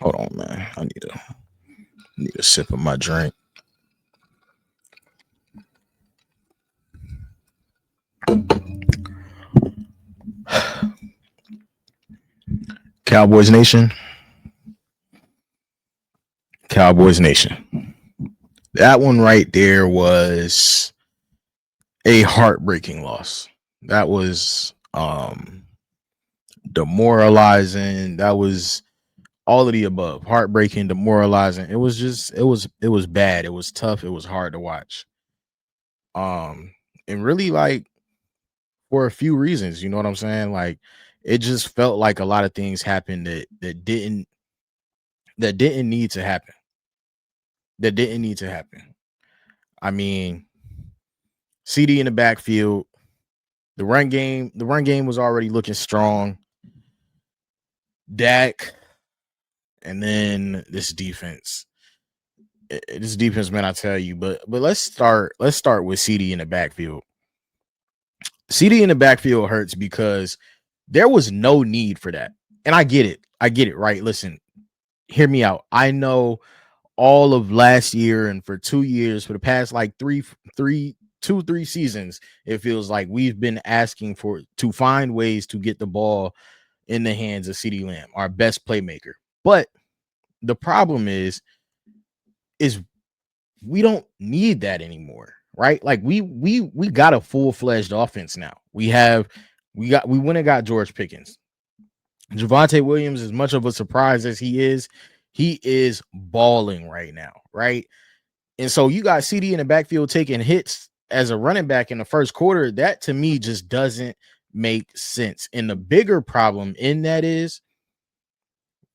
Hold on, man. I need a sip of my drink. Cowboys Nation. Cowboys Nation. That one right there was a heartbreaking loss. That was demoralizing. That was all of the above. Heartbreaking, demoralizing. It was bad. It was tough. It was hard to watch. And really, like, for a few reasons, you know what I'm saying? Like, it just felt like a lot of things happened that didn't need to happen. That didn't need to happen. I mean, CD in the backfield, the run game was already looking strong. Dak, and then this defense, man, I tell you. But let's start with CD in the backfield. CD in the backfield hurts because there was no need for that. And I get it. Right? Listen, hear me out. I know all of last year and for 2 years, for the past like three seasons, it feels like we've been asking to find ways to get the ball in the hands of CeeDee Lamb, our best playmaker. But the problem is we don't need that anymore, right? Like we got a full-fledged offense now. We went and got George Pickens. Javonte Williams, as much of a surprise as he is balling right now, right? And so you got CD in the backfield taking hits as a running back in the first quarter. That to me just doesn't make sense. And the bigger problem in that is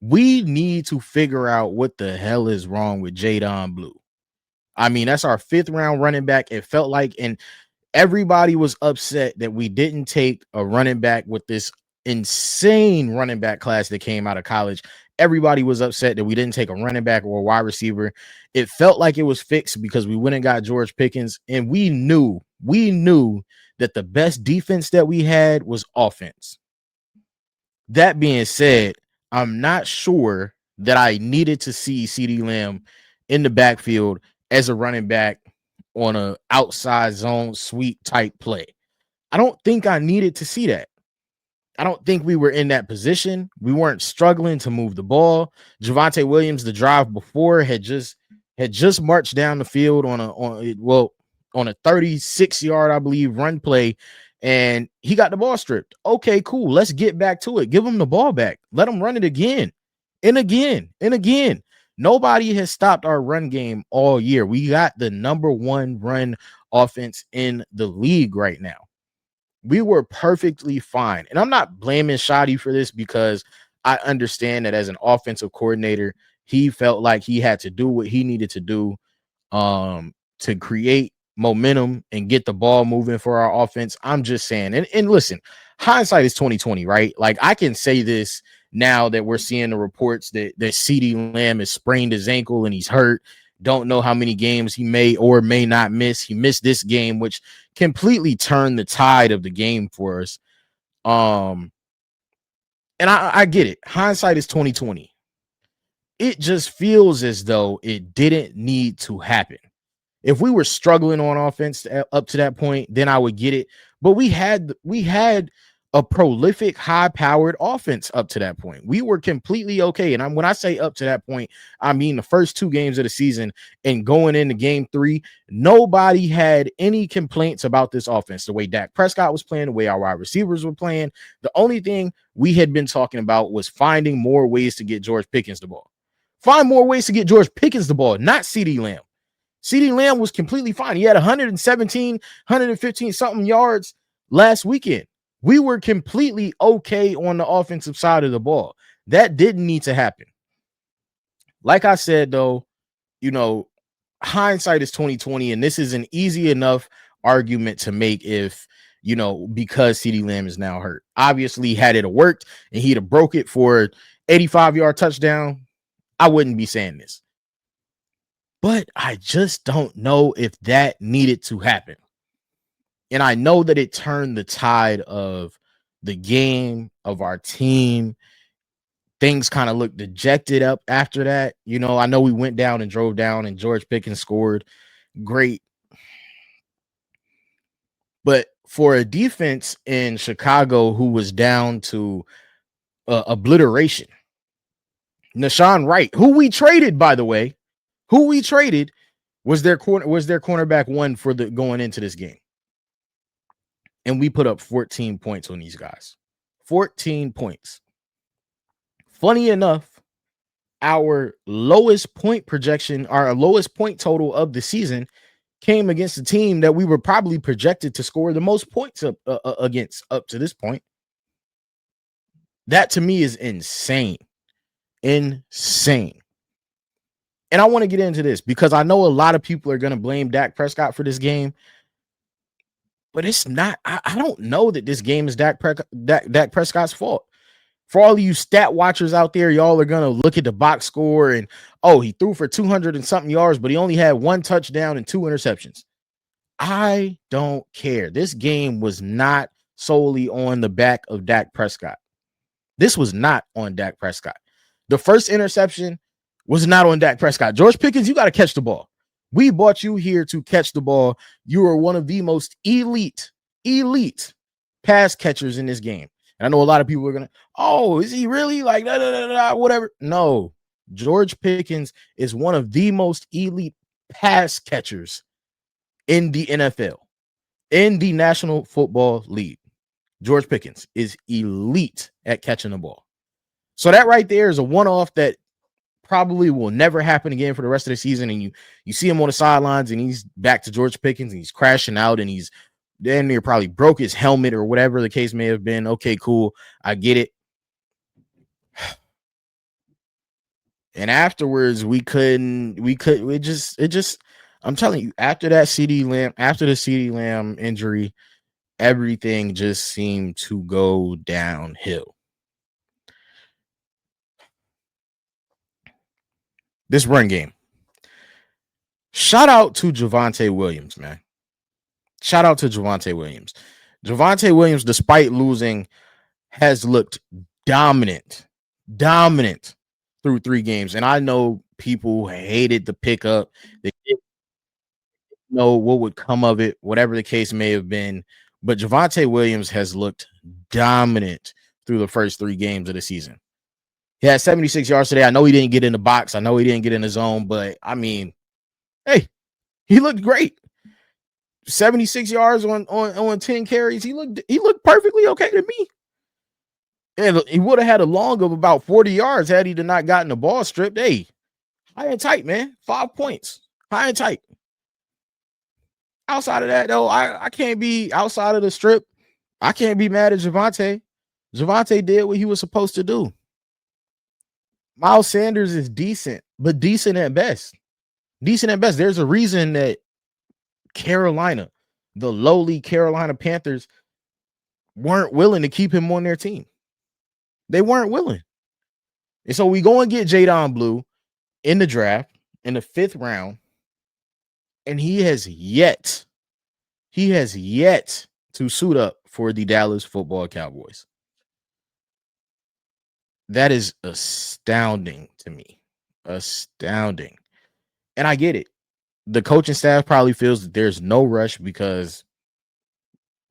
we need to figure out what the hell is wrong with Jadon Blue. I mean, that's our 5th-round running back. It felt like, and everybody was upset that we didn't take a running back with this insane running back class that came out of college. Everybody was upset that we didn't take a running back or a wide receiver. It felt like it was fixed because we went and got George Pickens, and we knew that the best defense that we had was offense. That being said, I'm not sure that I needed to see CeeDee Lamb in the backfield as a running back on a outside zone sweep type play. I don't think I needed to see that. I don't think we were in that position. We weren't struggling to move the ball. Javonte Williams, the drive before, had just marched down the field on a 36-yard, I believe, run play, and he got the ball stripped. Okay, cool. Let's get back to it. Give him the ball back. Let him run it again and again and again. Nobody has stopped our run game all year. We got the number 1 run offense in the league right now. We were perfectly fine. And I'm not blaming Shoddy for this because I understand that as an offensive coordinator, he felt like he had to do what he needed to do to create momentum and get the ball moving for our offense. I'm just saying, and listen, hindsight is 2020, right? Like, I can say this now that we're seeing the reports that CeeDee Lamb has sprained his ankle and he's hurt. Don't know how many games he may or may not miss. He missed this game, which completely turned the tide of the game for us. And I get it. Hindsight is 2020. It just feels as though it didn't need to happen. If we were struggling on offense up to that point, then I would get it. But we had a prolific, high-powered offense up to that point. We were completely okay. And when I say up to that point, I mean the first 2 games of the season and going into game 3, nobody had any complaints about this offense. The way Dak Prescott was playing, the way our wide receivers were playing. The only thing we had been talking about was finding more ways to get George Pickens the ball. Find more ways to get George Pickens the ball, not CeeDee Lamb. CeeDee Lamb was completely fine. He had 117, 115 something yards last weekend. We were completely okay on the offensive side of the ball. That didn't need to happen. Like I said, though, hindsight is 2020, and this is an easy enough argument to make if, because CeeDee Lamb is now hurt. Obviously, had it worked and he'd have broke it for 85-yard touchdown, I wouldn't be saying this. But I just don't know if that needed to happen. And I know that it turned the tide of the game, of our team. things kind of looked dejected up after that. You know, I know we went down and drove down and George Pickens scored. Great. But for a defense in Chicago who was down to obliteration, Nashawn Wright, who we traded, by the way, was their cornerback one for the going into this game. And we put up 14 points on these guys. 14 points. Funny enough, our lowest point projection, our lowest point total of the season came against a team that we were probably projected to score the most points against up to this point. That to me is insane. Insane. And I want to get into this because I know a lot of people are going to blame Dak Prescott for this game. But it's not. I don't know that this game is Dak Prescott's fault. For all of you stat watchers out there, y'all are going to look at the box score and, oh, he threw for 200 and something yards, but he only had 1 touchdown and 2 interceptions. I don't care. This game was not solely on the back of Dak Prescott. This was not on Dak Prescott. The first interception was not on Dak Prescott. George Pickens, you got to catch the ball. We brought you here to catch the ball. You are one of the most elite pass catchers in this game. And I know a lot of people are going to, oh, is he really like whatever? No, George Pickens is one of the most elite pass catchers in the NFL, in the National Football League. George Pickens is elite at catching the ball. So that right there is a one-off that probably will never happen again for the rest of the season. And you see him on the sidelines and he's back to George Pickens and he's crashing out and he's damn near probably broke his helmet or whatever the case may have been. Okay, cool. I get it. And afterwards, it just, I'm telling you, after the CeeDee Lamb injury, everything just seemed to go downhill. This run game. Shout out to Javonte Williams, man. Shout out to Javonte Williams. Javonte Williams, despite losing, has looked dominant through 3 games. And I know people hated the pickup. They didn't know what would come of it, whatever the case may have been. But Javonte Williams has looked dominant through the first 3 games of the season. He had 76 yards today. I know he didn't get in the box. I know he didn't get in the zone, but I mean, hey, he looked great. 76 yards on 10 carries. He looked perfectly okay to me. And he would have had a long of about 40 yards had he not gotten the ball stripped. Hey, high and tight, man. 5 points. High and tight. Outside of that, though, I can't be outside of the strip. I can't be mad at Javonte. Javonte did what he was supposed to do. Miles Sanders is decent, but decent at best. Decent at best. There's a reason that Carolina, the lowly Carolina Panthers, weren't willing to keep him on their team. They weren't willing. And so we go and get Jadon Blue in the draft in the 5th round, and he has yet to suit up for the Dallas Football Cowboys. That is astounding to me. Astounding. And I get it. The coaching staff probably feels that there's no rush because,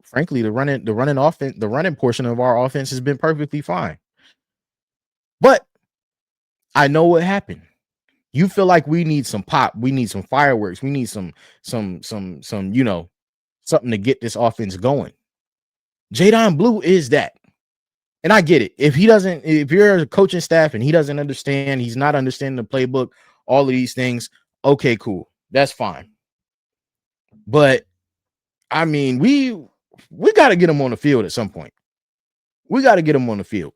frankly, the running portion of our offense has been perfectly fine. But I know what happened. You feel like we need some pop, we need some fireworks, we need some, something to get this offense going. Jadon Blue is that. And I get it. If you're a coaching staff and he doesn't understand, he's not understanding the playbook, all of these things, okay, cool. That's fine. But I mean, we got to get him on the field at some point. We got to get him on the field.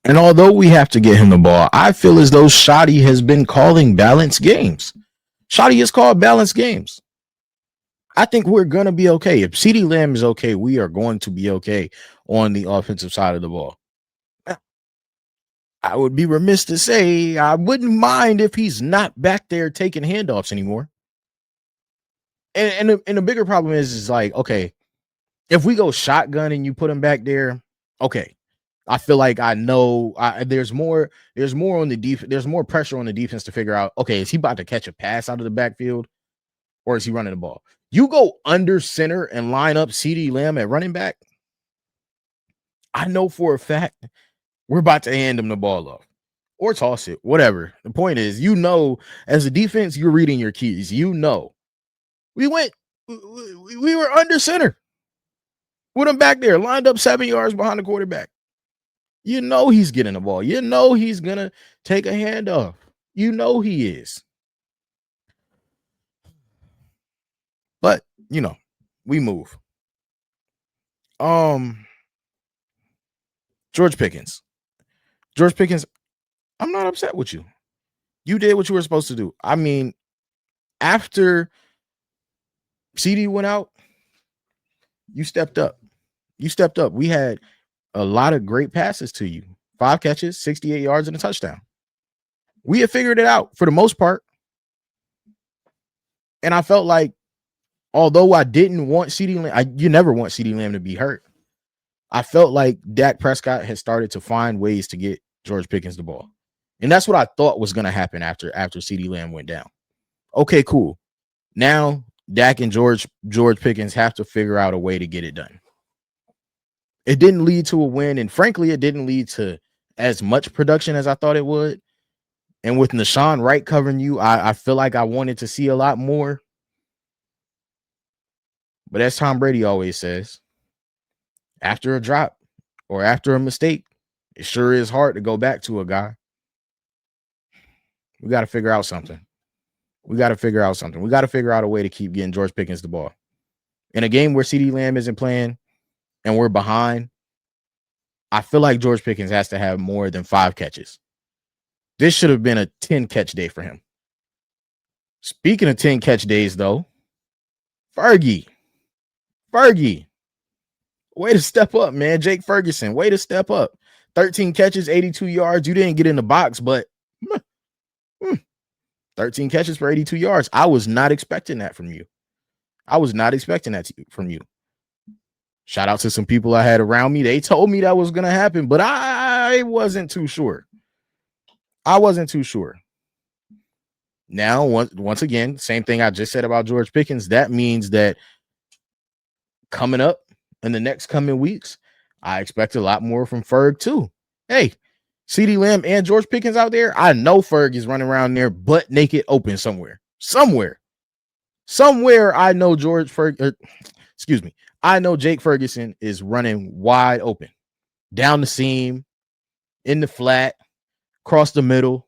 And although we have to get him the ball, I feel as though Shotty has been calling balanced games. Shotty has called balanced games. I think we're going to be okay. If CeeDee Lamb is okay, we are going to be okay on the offensive side of the ball. I would be remiss to say I wouldn't mind if he's not back there taking handoffs anymore. And the bigger problem is like, okay, if we go shotgun and you put him back there, okay. I feel like I know there's more on the defense. There's more pressure on the defense to figure out, okay, is he about to catch a pass out of the backfield or is he running the ball? You go under center and line up CeeDee Lamb at running back, I know for a fact we're about to hand him the ball off or toss it, whatever. The point is, as a defense, you're reading your keys. We were under center with him back there, lined up 7 yards behind the quarterback. He's getting the ball. He's going to take a handoff. He is. But, we move. George Pickens, I'm not upset with you. You did what you were supposed to do. I mean, after CD went out, you stepped up. We had a lot of great passes to you. 5 catches, 68 yards, and a touchdown. We had figured it out for the most part. And I felt like, although I didn't want CeeDee Lamb, you never want CeeDee Lamb to be hurt. I felt like Dak Prescott had started to find ways to get George Pickens the ball. And that's what I thought was going to happen after CeeDee Lamb went down. Okay, cool. Now Dak and George Pickens have to figure out a way to get it done. It didn't lead to a win, and frankly, it didn't lead to as much production as I thought it would. And with Nashawn Wright covering you, I feel like I wanted to see a lot more. But as Tom Brady always says, after a drop or after a mistake, it sure is hard to go back to a guy. We got to figure out something. We got to figure out a way to keep getting George Pickens the ball. In a game where CeeDee Lamb isn't playing and we're behind, I feel like George Pickens has to have more than 5 catches. This should have been a 10-catch day for him. Speaking of 10-catch days, though, Fergie. Way to step up, man. Jake Ferguson, way to step up. 13 catches, 82 yards. You didn't get in the box, but 13 catches for 82 yards. I was not expecting that from you. Shout out to some people I had around me. They told me that was going to happen, but I wasn't too sure. Now, once again, same thing I just said about George Pickens. That means that coming up in the next coming weeks, I expect a lot more from Ferg too. Hey, CeeDee Lamb and George Pickens out there. I know Ferg is running around there butt naked open somewhere. I know I know Jake Ferguson is running wide open. Down the seam, in the flat, across the middle.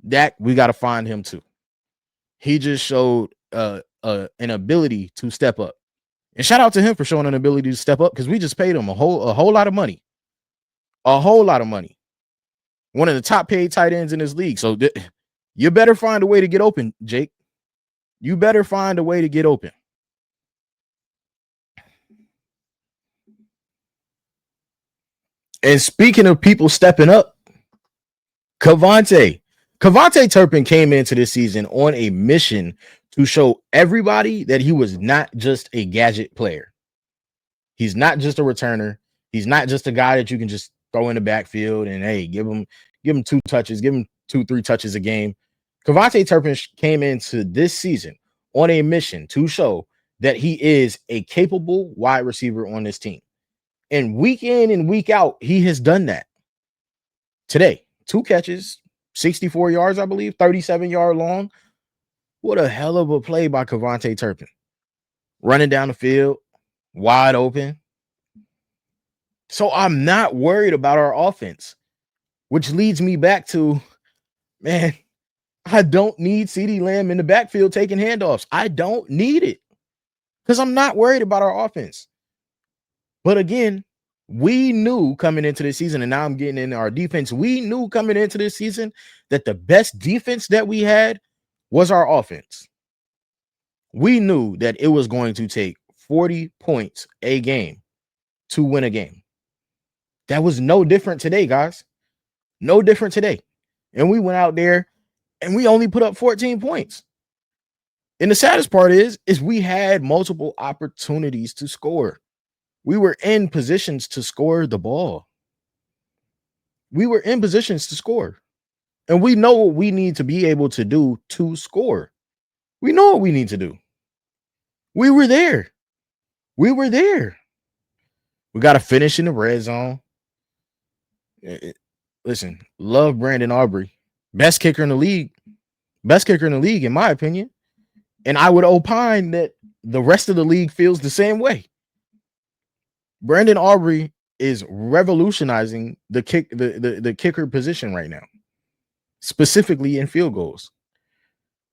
That we got to find him too. He just showed an ability to step up. And shout out to him for showing an ability to step up because we just paid him a whole lot of money. One of the top paid tight ends in this league. So you better find a way to get open, Jake. You better find a way to get open. And speaking of people stepping up, Javonte Turpin came into this season on a mission to show everybody that he was not just a gadget player. He's not just a returner. He's not just a guy that you can just throw in the backfield and, hey, give him 2 touches, give him 2-3 touches a game. Javonte Turpin came into this season on a mission to show that he is a capable wide receiver on this team. And week in and week out, he has done that. Today, 2 catches, 64 yards, I believe, 37-yard long. What a hell of a play by Javonte Turpin. Running down the field, wide open. So I'm not worried about our offense, which leads me back to, man, I don't need CeeDee Lamb in the backfield taking handoffs. I don't need it because I'm not worried about our offense. But again, we knew coming into this season, and now I'm getting into our defense. We knew coming into this season that the best defense that we had was our offense. We knew that it was going to take 40 points a game to win a game. That was no different today, guys. No different today. And we went out there and we only put up 14 points. And the saddest part is we had multiple opportunities to score. We were in positions to score the ball. We were in positions to score. And we know what we need to be able to do to score. We know what we need to do. We were there. We were there. We got to finish in the red zone. Listen, love Brandon Aubrey. Best kicker in the league. Best kicker in the league, in my opinion. And I would opine that the rest of the league feels the same way. Brandon Aubrey is revolutionizing the kicker position right now, specifically in field goals.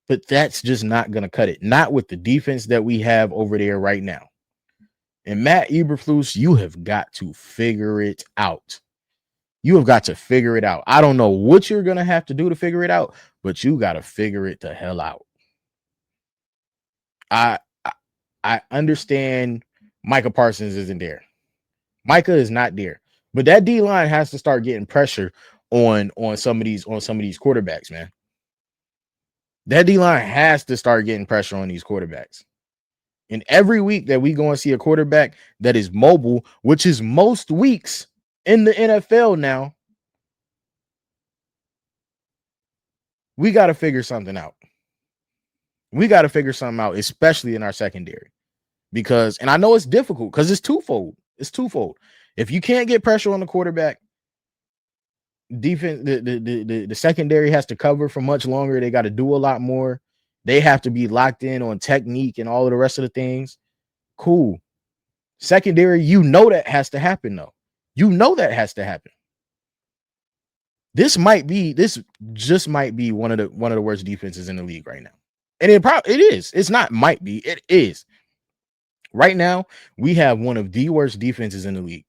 But that's just not going to cut it. Not with the defense that we have over there right now. And Matt Eberflus, you have got to figure it out. You have got to figure it out. I don't know what you're going to have to do to figure it out, but you got to figure it the hell out. I understand Micah Parsons isn't there. Micah is not there. But that D-line has to start getting pressure on some of these quarterbacks, man. That D-line has to start getting pressure on these quarterbacks. And every week that we go and see a quarterback that is mobile, which is most weeks in the NFL now, we got to figure something out. We got to figure something out, especially in our secondary. Because, and I know it's difficult because it's twofold. It's twofold. If you can't get pressure on the quarterback, defense, the secondary has to cover for much longer. They got to do a lot more. They have to be locked in on technique and all of the rest of the things. Cool. Secondary, you know that has to happen, though. You know that has to happen. This just might be one of the worst defenses in the league right now. And it is. It's not might be. It is. Right now, we have one of the worst defenses in the league.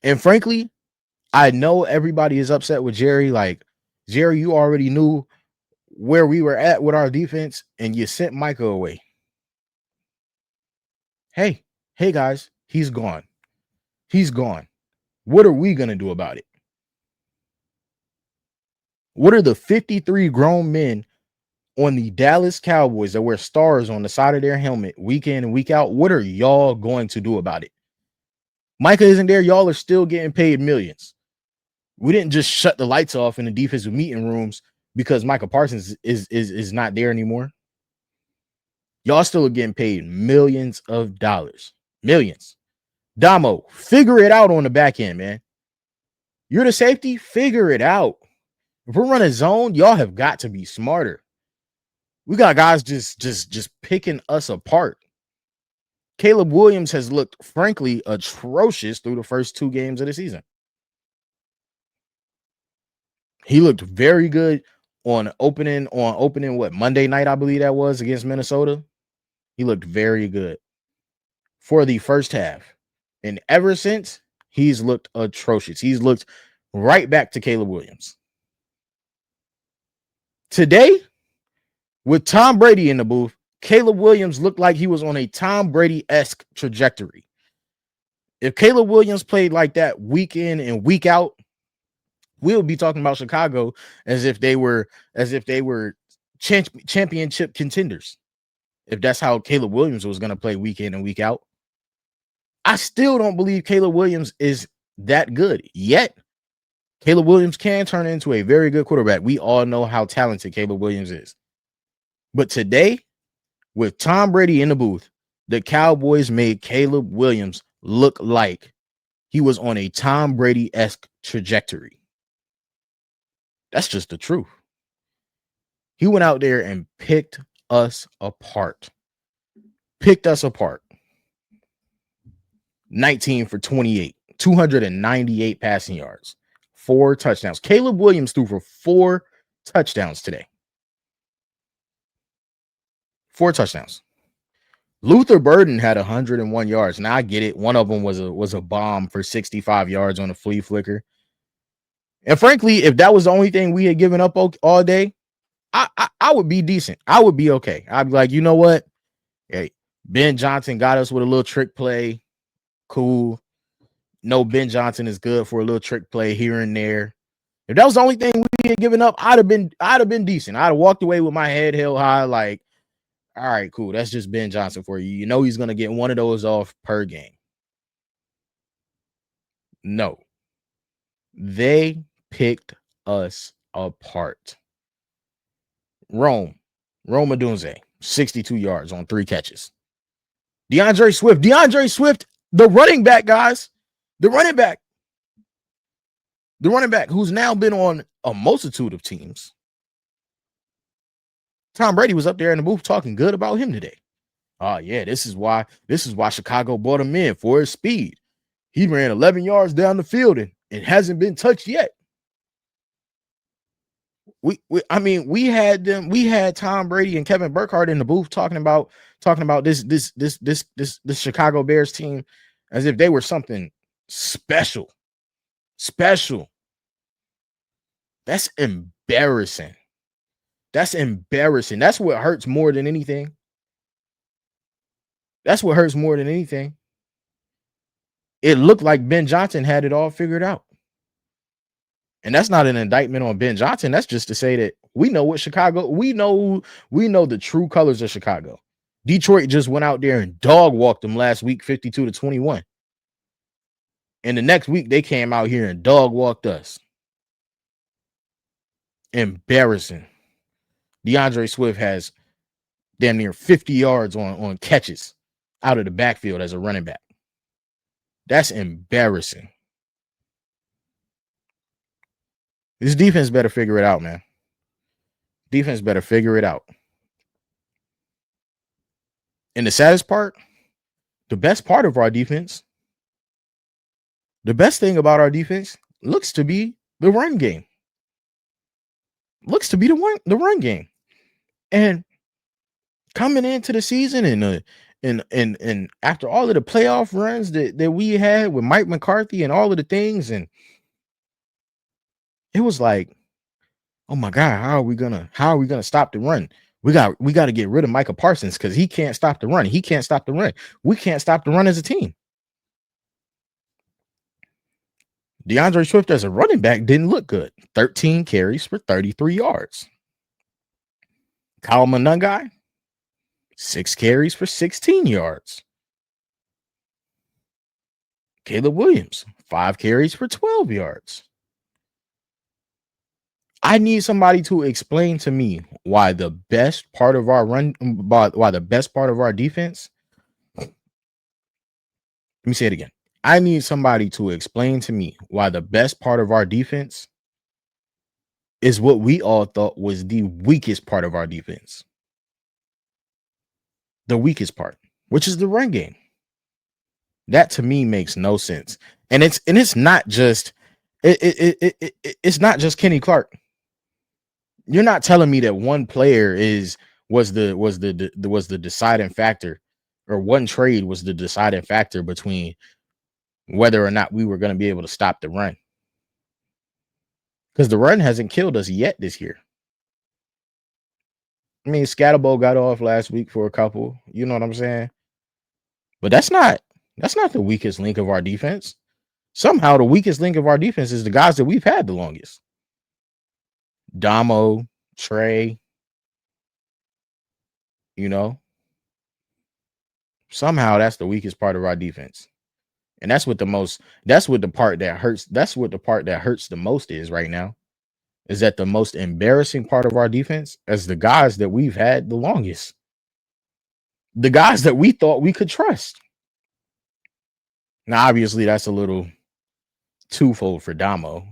And frankly, I know everybody is upset with Jerry. Like, Jerry, you already knew where we were at with our defense, and you sent Micah away. Hey guys, he's gone. He's gone. What are we going to do about it? What are the 53 grown men on the Dallas Cowboys that wear stars on the side of their helmet week in and week out? What are y'all going to do about it? Micah isn't there. Y'all are still getting paid millions. We didn't just shut the lights off in the defensive meeting rooms because Micah Parsons is not there anymore. Y'all still are getting paid millions of dollars. Millions. Damo, figure it out on the back end, man. You're the safety. Figure it out. If we're running zone, y'all have got to be smarter. We got guys just picking us apart. Caleb Williams has looked, frankly, atrocious through the first 2 games of the season. He looked very good on opening what, Monday night, I believe that was, against Minnesota. He looked very good for the first half. And ever since, he's looked atrocious. He's looked right back to Caleb Williams. Today, with Tom Brady in the booth, Caleb Williams looked like he was on a Tom Brady-esque trajectory. If Caleb Williams played like that week in and week out, we'll be talking about Chicago as if they were championship contenders. If that's how Caleb Williams was going to play week in and week out. I still don't believe Caleb Williams is that good yet. Caleb Williams can turn into a very good quarterback. We all know how talented Caleb Williams is. But today, with Tom Brady in the booth, the Cowboys made Caleb Williams look like he was on a Tom Brady-esque trajectory. That's just the truth. He went out there and picked us apart. 19 for 28, 298 passing yards, 4 touchdowns. Caleb Williams threw for 4 touchdowns today. 4 touchdowns. Luther Burden had 101 yards. Now I get it. One of them was a bomb for 65 yards on a flea flicker. And frankly, if that was the only thing we had given up all day, I would be decent. I would be okay. I'd be like, you know what? Hey, Ben Johnson got us with a little trick play. Cool. No, Ben Johnson is good for a little trick play here and there. If that was the only thing we had given up, I'd have been decent. I'd have walked away with my head held high, like, all right, cool. That's just Ben Johnson for you. You know he's gonna get one of those off per game. No, they picked us apart. Rome Odunze, 62 yards on 3 catches. DeAndre Swift, the running back, guys. The running back who's now been on a multitude of teams. Tom Brady was up there in the booth talking good about him today. Oh, yeah, this is why Chicago brought him in, for his speed. He ran 11 yards down the field and it hasn't been touched yet. We had Tom Brady and Kevin Burkhardt in the booth talking about this Chicago Bears team as if they were something special. That's embarrassing. That's what hurts more than anything. It looked like Ben Johnson had it all figured out. And that's not an indictment on Ben Johnson. That's just to say that we know what Chicago, we know the true colors of Chicago. Detroit just went out there and dog walked them last week, 52-21. And the next week they came out here and dog walked us. Embarrassing. DeAndre Swift has damn near 50 yards on catches out of the backfield as a running back. That's embarrassing. This defense better figure it out, man. Defense better figure it out. And the saddest part, the best part of our defense, the best thing about our defense looks to be the run game. Looks to be the run game. And coming into the season and after all of the playoff runs that we had with Mike McCarthy and all of the things, and it was like, oh my God, how are we gonna stop the run? We got to get rid of Micah Parsons because he can't stop the run. We can't stop the run as a team. DeAndre Swift as a running back didn't look good. 13 carries for 33 yards. Kyle Monangai, 6 carries for 16 yards. Caleb Williams, 5 carries for 12 yards. I need somebody to explain to me why the best part of our defense. Let me say it again. I need somebody to explain to me why the best part of our defense is what we all thought was the weakest part of our defense. The weakest part, which is the run game. That to me makes no sense. And it's not just it's not just Kenny Clark. You're not telling me that one player was the deciding factor, or one trade was the deciding factor between whether or not we were going to be able to stop the run. Because the run hasn't killed us yet this year. I mean, Scatterbo got off last week for a couple, you know what I'm saying? But that's not the weakest link of our defense. Somehow the weakest link of our defense is the guys that we've had the longest. Damo, Trey, somehow that's the weakest part of our defense. And that's what the part that hurts the most is right now, is that the most embarrassing part of our defense is the guys that we've had the longest. The guys that we thought we could trust. Now, obviously, that's a little twofold for Damo,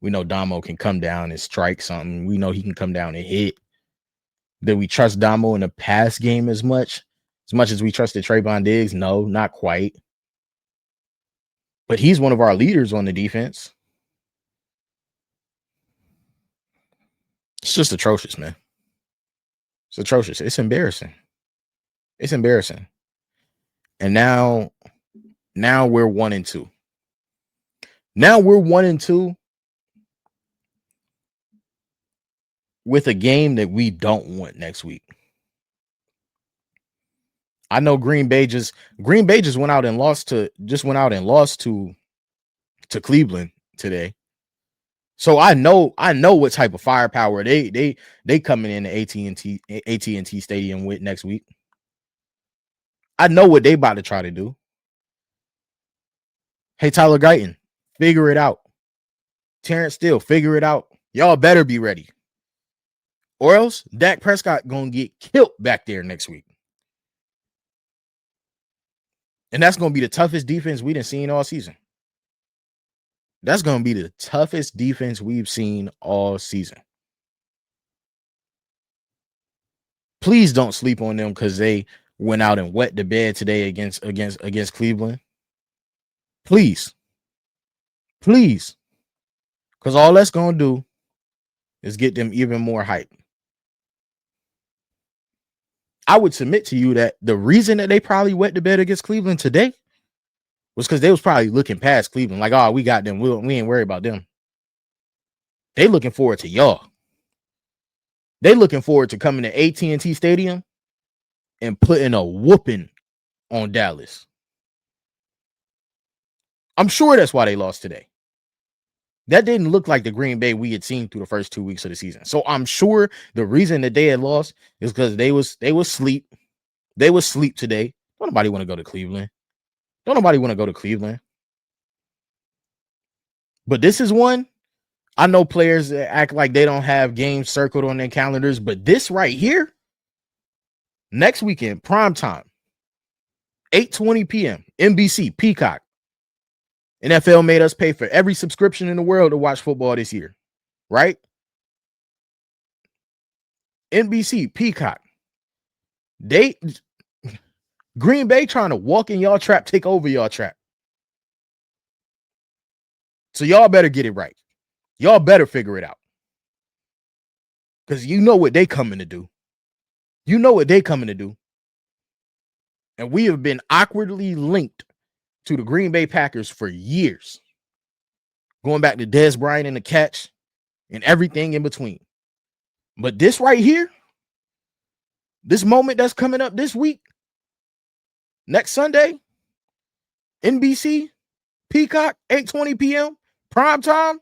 we know Damo can come down and strike something. We know he can come down and hit. Did we trust Damo in the pass game as much as we trusted Trayvon Diggs? No, not quite. But he's one of our leaders on the defense. It's just atrocious, man. It's atrocious. It's embarrassing. And now we're 1-2. Now we're 1-2 with a game that we don't want next week. I know Green Bay just went out and lost to Cleveland today. So I know what type of firepower they coming in the AT&T Stadium with next week. I know what they about to try to do. Hey, Tyler Guyton, figure it out. Terrence Steele, figure it out. Y'all better be ready. Or else Dak Prescott gonna get killed back there next week. And that's gonna be the toughest defense we done seen all season. That's gonna be the toughest defense we've seen all season. Please don't sleep on them because they went out and wet the bed today against Cleveland. Please. Because all that's gonna do is get them even more hype. I would submit to you that the reason that they probably wet the bed against Cleveland today was because they was probably looking past Cleveland, like, oh, we got them. We ain't worried about them. They looking forward to y'all. They looking forward to coming to AT&T Stadium and putting a whooping on Dallas. I'm sure that's why they lost today. That didn't look like the Green Bay we had seen through the first 2 weeks of the season. So I'm sure the reason that they had lost is because they was sleep. They was sleep today. Don't nobody want to go to Cleveland. But this is one. I know players that act like they don't have games circled on their calendars, but this right here, next weekend, prime time, 8:20 p.m., NBC, Peacock. NFL made us pay for every subscription in the world to watch football this year, right? NBC, Peacock. Green Bay trying to walk in y'all trap, take over y'all trap. So y'all better get it right. Y'all better figure it out. Because you know what they coming to do. And we have been awkwardly linked to the Green Bay Packers for years. Going back to Dez Bryant and the catch and everything in between. But this right here, this moment that's coming up this week, next Sunday, NBC, Peacock, 8:20 p.m., prime time,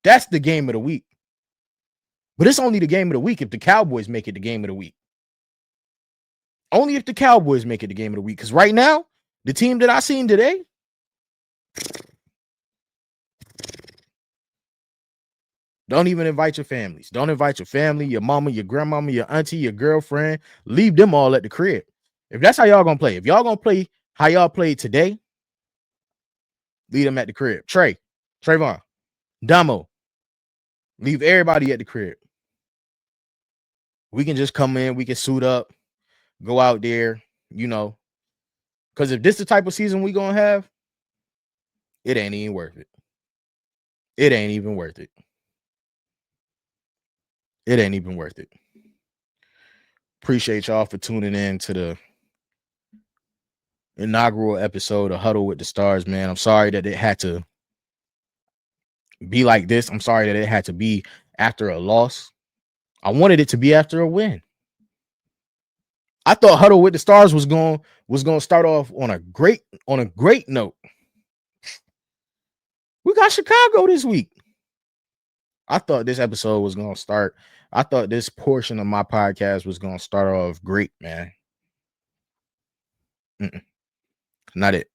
that's the game of the week. But it's only the game of the week if the Cowboys make it the game of the week. Only if the Cowboys make it the game of the week. Because right now, the team that I seen today, don't even invite your families. Don't invite your family, your mama, your grandmama, your auntie, your girlfriend. Leave them all at the crib. If that's how y'all gonna play, if y'all gonna play how y'all played today, leave them at the crib. Trayvon, Damo, leave everybody at the crib. We can just come in, we can suit up, go out there, because if this is the type of season we gonna have, it ain't even worth it. It ain't even worth it. Appreciate y'all for tuning in to the inaugural episode of Huddle with the Stars, man. I'm sorry that it had to be like this. I'm sorry that it had to be after a loss. I wanted it to be after a win. I thought Huddle with the Stars was going to start off on a great note. We got Chicago this week. I thought this episode was going to start. I thought this portion of my podcast was going to start off great, man. Not it.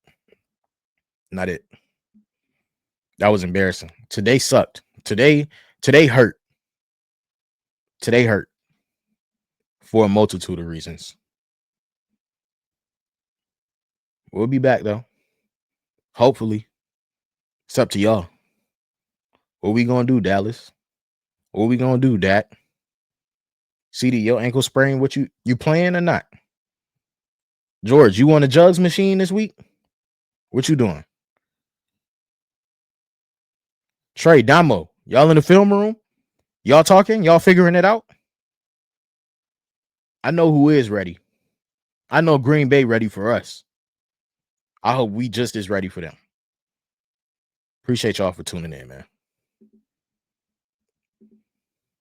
That was embarrassing. Today sucked. Today hurt. Today hurt for a multitude of reasons. We'll be back, though. Hopefully. It's up to y'all. What we going to do, Dallas? What we going to do, Dak? CeeDee, your ankle sprain, what you playing or not? George, you on a jugs machine this week? What you doing? Trey, Damo, y'all in the film room? Y'all talking? Y'all figuring it out? I know who is ready. I know Green Bay ready for us. I hope we just as ready for them. Appreciate y'all for tuning in, man.